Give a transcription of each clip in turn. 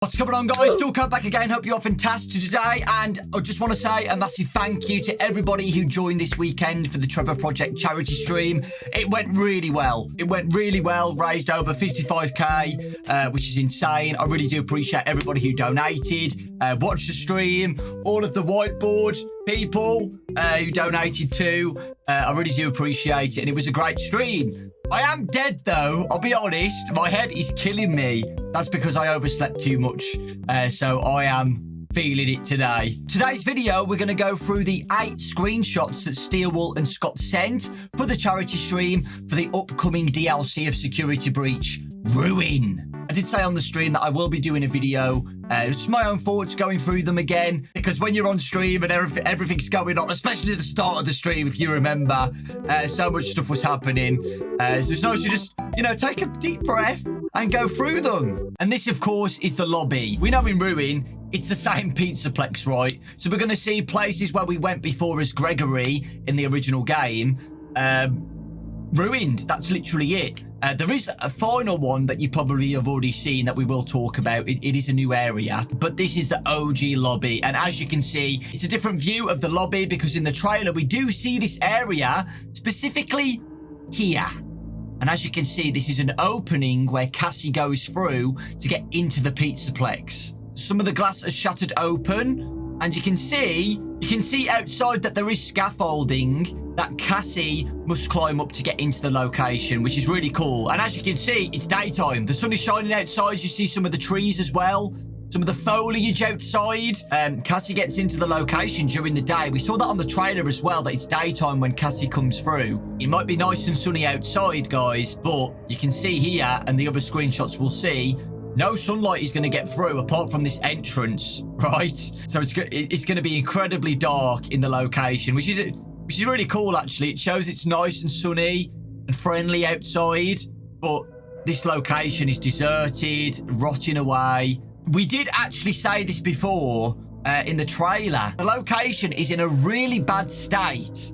What's going on, guys? Dawko back again. Hope you're fantastic today. And I just want to say a massive thank you to everybody who joined this weekend for the Trevor Project charity stream. It went really well. Raised over 55k, which is insane. I really do appreciate everybody who donated, watched the stream, all of the whiteboard people who donated too. I really do appreciate it. And it was a great stream. I am dead though, I'll be honest. My head is killing me. That's because I overslept too much. So I am feeling it today. Today's video, we're going to go through the 8 screenshots that Steelwool and Scott sent for the charity stream for the upcoming DLC of Security Breach, Ruin. I did say on the stream that I will be doing a video. It's my own thoughts going through them again, because when you're on stream and everything's going on, especially at the start of the stream, if you remember, so much stuff was happening. So it's nice to just, take a deep breath and go through them. And this, of course, is the lobby. We know in Ruin, it's the same Pizzaplex, right? So we're going to see places where we went before as Gregory in the original game. Ruined. That's literally it. There is a final one that you probably have already seen that we will talk about. It is a new area, but this is the OG lobby. And as you can see, it's a different view of the lobby because in the trailer, we do see this area specifically here. And as you can see, this is an opening where Cassie goes through to get into the Pizzaplex. Some of the glass is shattered open, and you can see outside that there is scaffolding that Cassie must climb up to get into the location, which is really cool. And as you can see, it's daytime. The sun is shining outside. You see some of the trees as well, some of the foliage outside. Cassie gets into the location during the day. We saw that on the trailer as well, that it's daytime when Cassie comes through. It might be nice and sunny outside, guys, but you can see here, and the other screenshots we'll see, no sunlight is going to get through apart from this entrance, right? So it's going to be incredibly dark in the location, which is really cool, actually. It shows it's nice and sunny and friendly outside, but this location is deserted, rotting away. We did actually say this before in the trailer. The location is in a really bad state.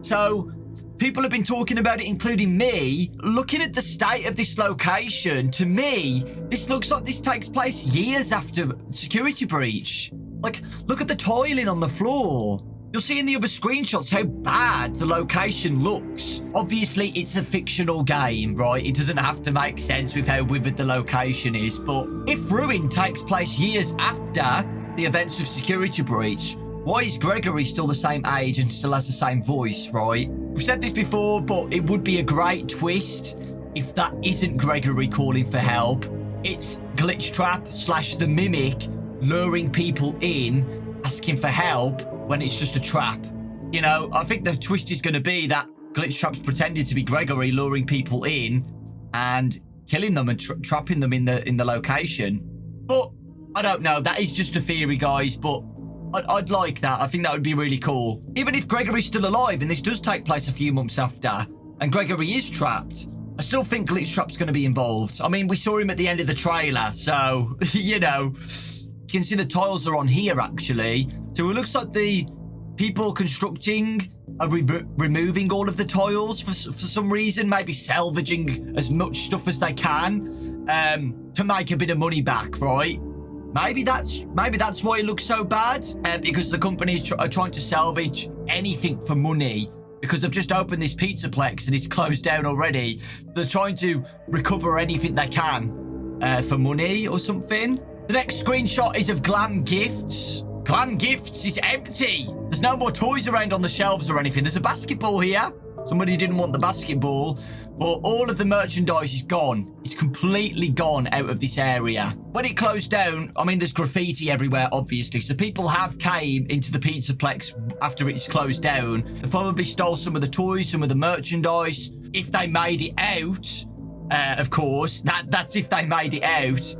So people have been talking about it, including me. Looking at the state of this location, to me, this looks like this takes place years after Security Breach. Like, look at the tiling on the floor. You'll see in the other screenshots how bad the location looks. Obviously, it's a fictional game, right? It doesn't have to make sense with how withered the location is. But if Ruin takes place years after the events of Security Breach, why is Gregory still the same age and still has the same voice, right? We've said this before, but it would be a great twist if that isn't Gregory calling for help. It's Glitchtrap / the Mimic luring people in, asking for help when it's just a trap. I think the twist is going to be that Glitchtrap's pretending to be Gregory, luring people in and killing them and trapping them in the location. But I don't know. That is just a theory, guys, but I'd like that. I think that would be really cool. Even if Gregory's still alive and this does take place a few months after and Gregory is trapped, I still think Glitchtrap's going to be involved. I mean, we saw him at the end of the trailer, so, you can see the tiles are on here, actually. So it looks like the people constructing are removing all of the tiles for some reason, maybe salvaging as much stuff as they can to make a bit of money back, right? Maybe that's why it looks so bad, because the companies are trying to salvage anything for money, because they've just opened this Pizzaplex and it's closed down already. They're trying to recover anything they can for money or something. The next screenshot is of Glam Gifts. Glam Gifts is empty. There's no more toys around on the shelves or anything. There's a basketball here. Somebody didn't want the basketball, but all of the merchandise is gone. It's completely gone out of this area. When it closed down, I mean, there's graffiti everywhere, obviously. So people have came into the Pizzaplex after it's closed down. They probably stole some of the toys, some of the merchandise. If they made it out, of course, that's if they made it out.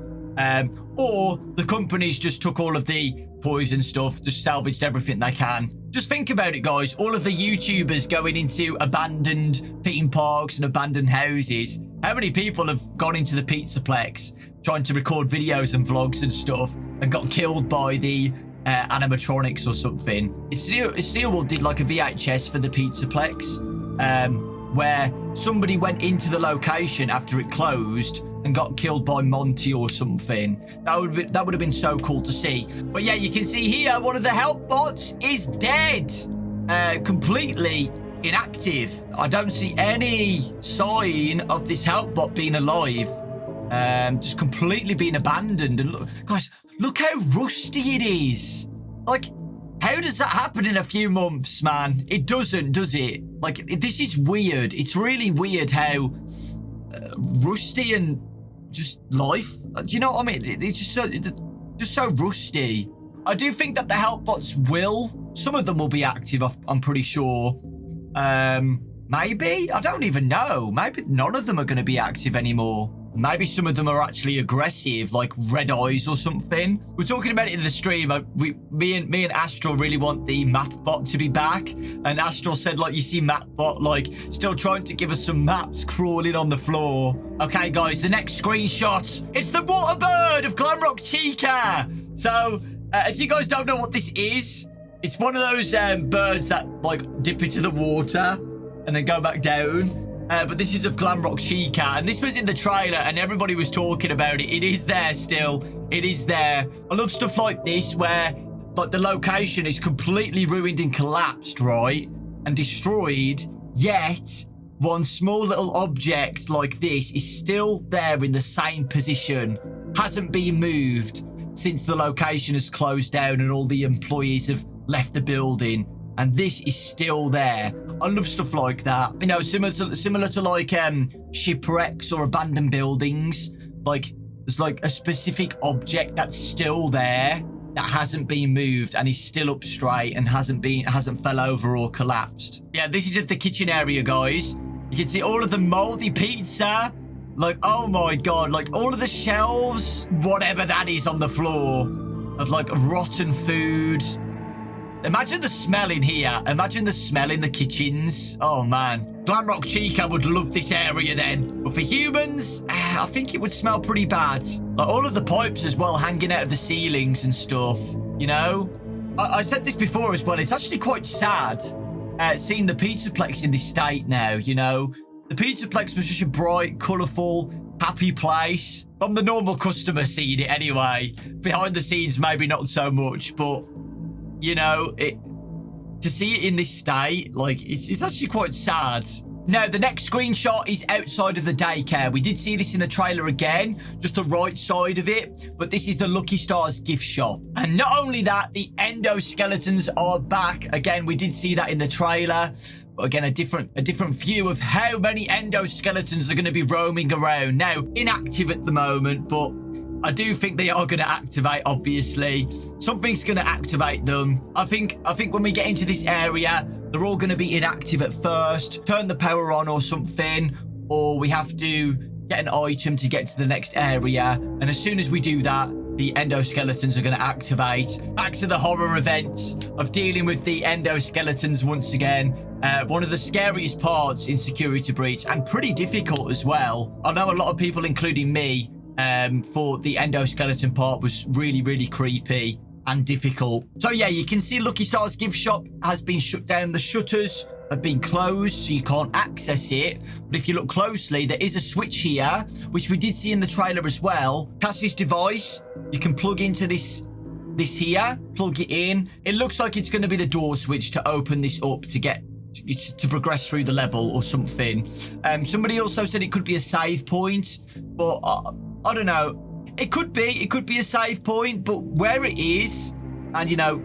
Or the companies just took all of the toys and stuff, just salvaged everything they can. Just think about it, guys. All of the YouTubers going into abandoned theme parks and abandoned houses. How many people have gone into the Pizzaplex trying to record videos and vlogs and stuff and got killed by the animatronics or something? If Steelwool did like a VHS for the Pizzaplex, where somebody went into the location after it closed and got killed by Monty or something. That would have been so cool to see. But yeah, you can see here one of the help bots is dead. Completely inactive. I don't see any sign of this help bot being alive. Just completely being abandoned. And look, guys, look how rusty it is. Like, how does that happen in a few months, man? It doesn't, does it? Like, this is weird. It's really weird how rusty and just life. You know what I mean? It's just so rusty. I do think that the help bots some of them will be active, I'm pretty sure. Maybe? I don't even know. Maybe none of them are going to be active anymore. Maybe some of them are actually aggressive, like Red Eyes or something. We're talking about it in the stream. Me and Astral really want the map bot to be back. And Astral said, like, you see map bot, like, still trying to give us some maps crawling on the floor. Okay, guys, the next screenshot. It's the water bird of Glamrock Chica. So, if you guys don't know what this is, it's one of those birds that, like, dip into the water and then go back down. But this is of Glamrock Chica, and this was in the trailer, and everybody was talking about it. It is there still. It is there. I love stuff like this where, like, the location is completely ruined and collapsed, right? And destroyed, yet one small little object like this is still there in the same position. Hasn't been moved since the location has closed down and all the employees have left the building. And this is still there. I love stuff like that. You know, similar to like shipwrecks or abandoned buildings. Like, there's like a specific object that's still there that hasn't been moved and is still up straight and hasn't fell over or collapsed. Yeah, this is at the kitchen area, guys. You can see all of the moldy pizza. Like, oh my God, like all of the shelves, whatever that is on the floor of like rotten food. Imagine the smell in here. Imagine the smell in the kitchens. Oh, man. Glamrock Chica would love this area then. But for humans, I think it would smell pretty bad. Like all of the pipes as well hanging out of the ceilings and stuff, you know? I said this before as well. It's actually quite sad seeing the Pizzaplex in this state now, you know? The Pizzaplex was such a bright, colourful, happy place. From the normal customer seeing it anyway. Behind the scenes, maybe not so much, but... You know, to see it in this state, like, it's actually quite sad. Now, the next screenshot is outside of the daycare. We did see this in the trailer again, just the right side of it. But this is the Lucky Stars gift shop. And not only that, the endoskeletons are back. Again, we did see that in the trailer. But again, a different view of how many endoskeletons are going to be roaming around. Now, inactive at the moment, but... I do think they are going to activate, obviously. Something's going to activate them. I think when we get into this area, they're all going to be inactive at first. Turn the power on or something. Or we have to get an item to get to the next area. And as soon as we do that, the endoskeletons are going to activate. Back to the horror event of dealing with the endoskeletons once again. One of the scariest parts in Security Breach, and pretty difficult as well. I know a lot of people, including me, for the endoskeleton part was really, really creepy and difficult. So yeah, you can see Lucky Stars gift shop has been shut down. The shutters have been closed, so you can't access it. But if you look closely, there is a switch here, which we did see in the trailer as well. Cassie's device, you can plug into this here, plug it in. It looks like it's going to be the door switch to open this up to progress through the level or something. Somebody also said it could be a save point, but I don't know. It could be a save point, but where it is, and you know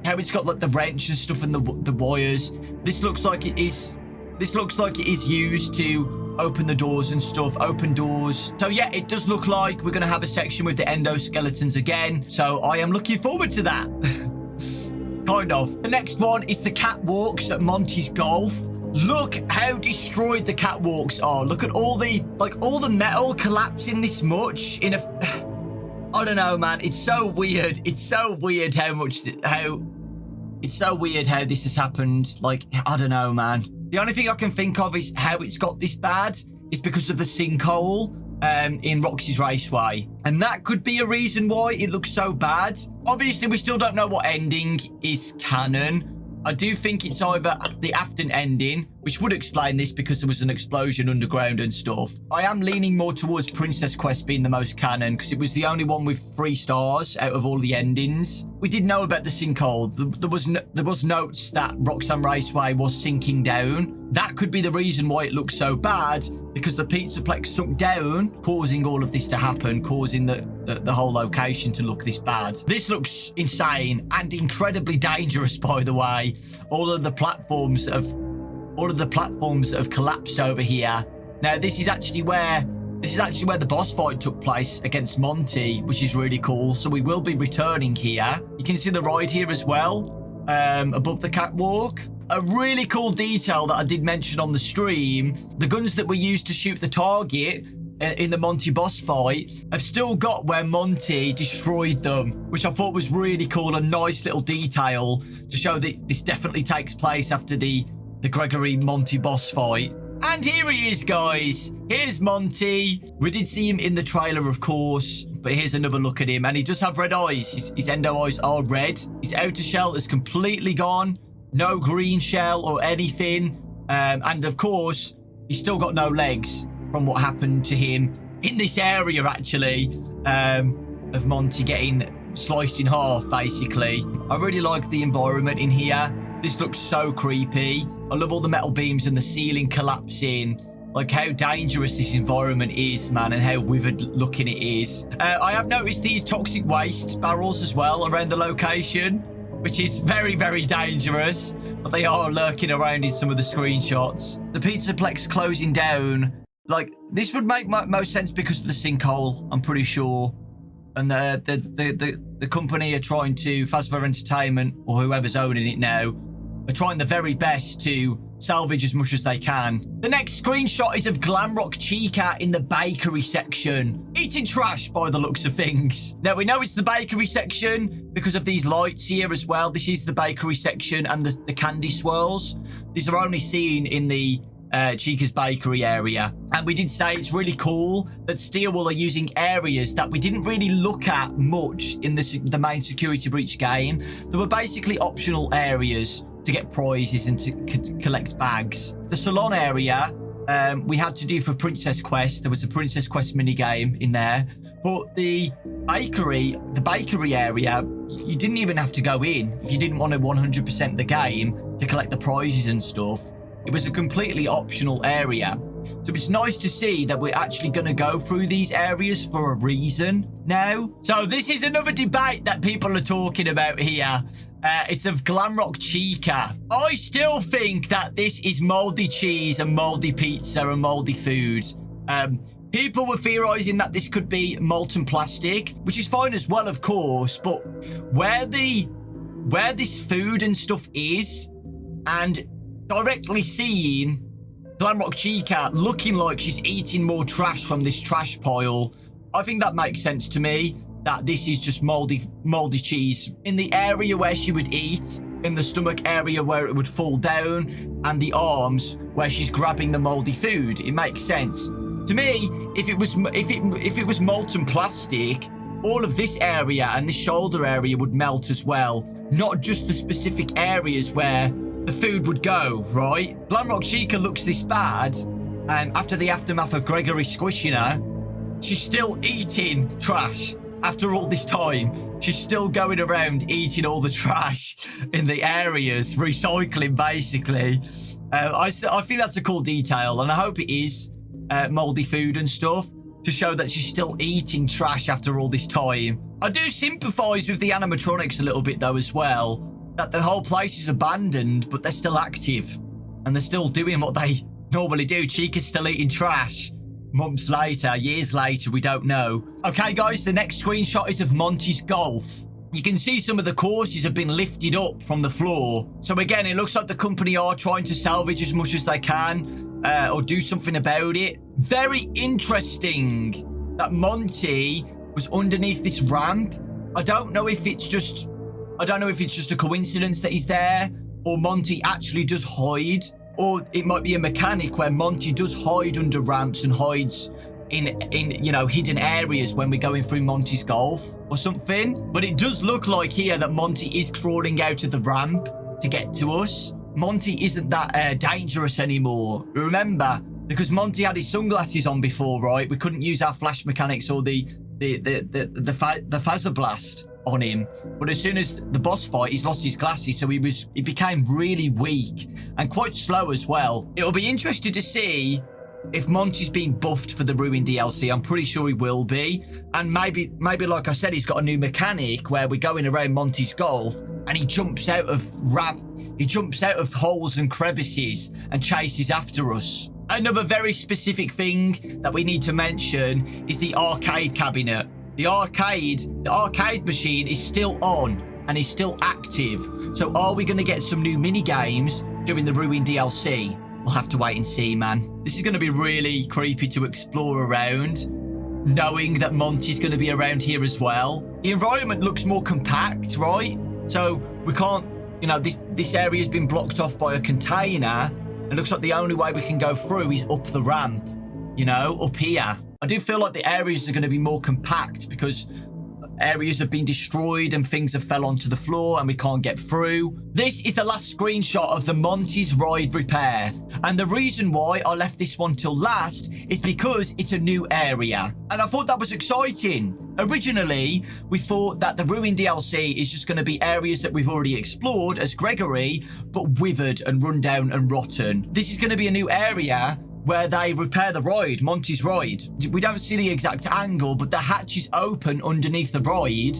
how it's got like the wrench and stuff and the wires. This looks like it is used to open the doors and stuff, open doors. So yeah, it does look like we're gonna have a section with the endoskeletons again. So I am looking forward to that. Kind of. The next one is the catwalks at Monty's Golf. Look how destroyed the catwalks are. Look at all the metal collapsing this much in a... I don't know, man. It's so weird. It's so weird how this has happened. Like, I don't know, man. The only thing I can think of is how it's got this bad is because of the sinkhole in Roxy's Raceway. And that could be a reason why it looks so bad. Obviously, we still don't know what ending is canon. I do think it's either the Afton ending which would explain this because there was an explosion underground and stuff. I am leaning more towards Princess Quest being the most canon because it was the only one with 3 stars out of all the endings. We did know about the sinkhole. There was notes that Roxanne Raceway was sinking down. That could be the reason why it looks so bad, because the Pizzaplex sunk down, causing all of this to happen, causing the whole location to look this bad. This looks insane and incredibly dangerous, by the way. All of the platforms have collapsed over here. Now, this is actually where the boss fight took place against Monty, which is really cool. So we will be returning here. You can see the ride here as well, above the catwalk. A really cool detail that I did mention on the stream, the guns that we used to shoot the target in the Monty boss fight have still got where Monty destroyed them, which I thought was really cool. A nice little detail to show that this definitely takes place after the Gregory Monty boss fight. And here he is, guys. Here's Monty. We did see him in the trailer, of course, but here's another look at him. And he does have red eyes. His endo eyes are red. His outer shell is completely gone. No green shell or anything. And of course, he's still got no legs from what happened to him in this area, actually, of Monty getting sliced in half, basically. I really like the environment in here. This looks so creepy. I love all the metal beams and the ceiling collapsing. Like how dangerous this environment is, man, and how withered looking it is. I have noticed these toxic waste barrels as well around the location, which is very, very dangerous. But they are lurking around in some of the screenshots. The Pizzaplex closing down. Like, this would make most sense because of the sinkhole, I'm pretty sure. And the company are trying to, Fazbear Entertainment, or whoever's owning it now, are trying their very best to salvage as much as they can. The next screenshot is of Glamrock Chica in the bakery section, eating trash by the looks of things. Now, we know it's the bakery section because of these lights here as well. This is the bakery section and the candy swirls. These are only seen in the Chica's bakery area. And we did say it's really cool that Steelwool are using areas that we didn't really look at much in the main Security Breach game. They were basically optional areas to get prizes and to collect bags. The salon area we had to do for Princess Quest. There was a Princess Quest minigame in there. But the bakery area, you didn't even have to go in if you didn't want to 100% the game to collect the prizes and stuff. It was a completely optional area. So it's nice to see that we're actually going to go through these areas for a reason now. So this is another debate that people are talking about here. It's of Glamrock Chica. I still think that this is moldy cheese and moldy pizza and moldy food. People were theorizing that this could be molten plastic, which is fine as well, of course. But where this food and stuff is, and directly seeing Glamrock Chica looking like she's eating more trash from this trash pile, I think that makes sense to me, that this is just moldy cheese. In the area where she would eat, in the stomach area where it would fall down, and the arms where she's grabbing the moldy food, it makes sense. To me, if it was molten plastic, all of this area and this shoulder area would melt as well, not just the specific areas where the food would go, right? Glamrock Chica looks this bad, and after the aftermath of Gregory squishing her, she's still eating trash. After all this time, she's still going around eating all the trash in the areas, recycling, basically. I think that's a cool detail, and I hope it is moldy food and stuff to show that she's still eating trash after all this time. I do sympathize with the animatronics a little bit, though, as well. That the whole place is abandoned, but they're still active. And they're still doing what they normally do. Chica's still eating trash. Months later, years later, we don't know. Okay, guys, the next screenshot is of Monty's golf. You can see some of the courses have been lifted up from the floor. So again, it looks like the company are trying to salvage as much as they can or do something about it. Very interesting that Monty was underneath this ramp. I don't know if it's just a coincidence that he's there, or Monty actually does hide, or it might be a mechanic where Monty does hide under ramps and hides in hidden areas when we're going through Monty's golf or something. But it does look like here that Monty is crawling out of the ramp to get to us. Monty isn't that dangerous anymore. Remember, because Monty had his sunglasses on before, right? We couldn't use our flash mechanics or the phaser blast on him. But as soon as the boss fight, he's lost his glasses, so he became really weak and quite slow as well. It'll be interesting to see if Monty's been buffed for the Ruin DLC. I'm pretty sure he will be. And maybe like I said, he's got a new mechanic where we're going around Monty's golf and he jumps out of holes and crevices and chases after us. Another very specific thing that we need to mention is the arcade cabinet. The arcade machine is still on and is still active. So are we going to get some new mini games during the Ruin DLC? We'll have to wait and see, man. This is going to be really creepy to explore around, knowing that Monty's going to be around here as well. The environment looks more compact, right? So we can't, you know, this area has been blocked off by a container. It looks like the only way we can go through is up the ramp, you know, up here. I do feel like the areas are going to be more compact because areas have been destroyed and things have fell onto the floor and we can't get through. This is the last screenshot of the Monty's Ride repair. And the reason why I left this one till last is because it's a new area. And I thought that was exciting. Originally, we thought that the Ruin DLC is just going to be areas that we've already explored as Gregory, but withered and run down and rotten. This is going to be a new area where they repair the ride, Monty's Ride. We don't see the exact angle, but the hatch is open underneath the ride,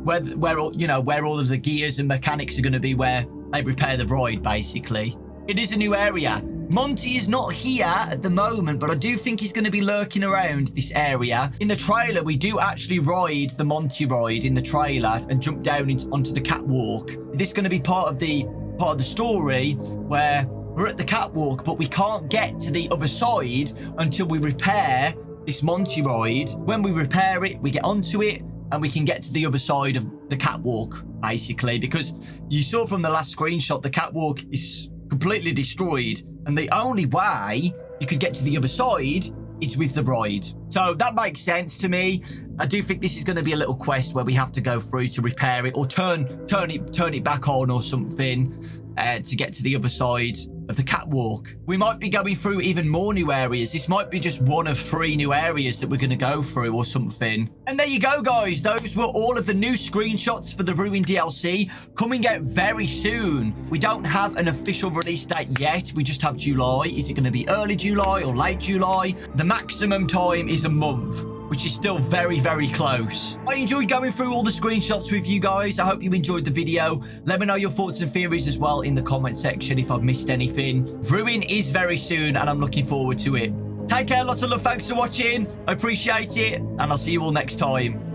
where all of the gears and mechanics are going to be, where they repair the ride, basically. It is a new area. Monty is not here at the moment, but I do think he's going to be lurking around this area. In the trailer, we do actually ride the Monty Ride in the trailer and jump down onto the catwalk. This is going to be part of the story where we're at the catwalk, but we can't get to the other side until we repair this Monty Ride. When we repair it, we get onto it, and we can get to the other side of the catwalk, basically. Because you saw from the last screenshot, the catwalk is completely destroyed. And the only way you could get to the other side is with the ride. So that makes sense to me. I do think this is going to be a little quest where we have to go through to repair it or turn it back on or something to get to the other side of the catwalk. We might be going through even more new areas. This might be just one of 3 new areas that we're going to go through or something. And there you go, guys. Those were all of the new screenshots for the Ruin DLC coming out very soon. We don't have an official release date yet. We just have July. Is it going to be early July or late July? The maximum time is a month, which is still very, very close. I enjoyed going through all the screenshots with you guys. I hope you enjoyed the video. Let me know your thoughts and theories as well in the comment section if I've missed anything. Ruin is very soon, and I'm looking forward to it. Take care, lots of love, thanks for watching. I appreciate it, and I'll see you all next time.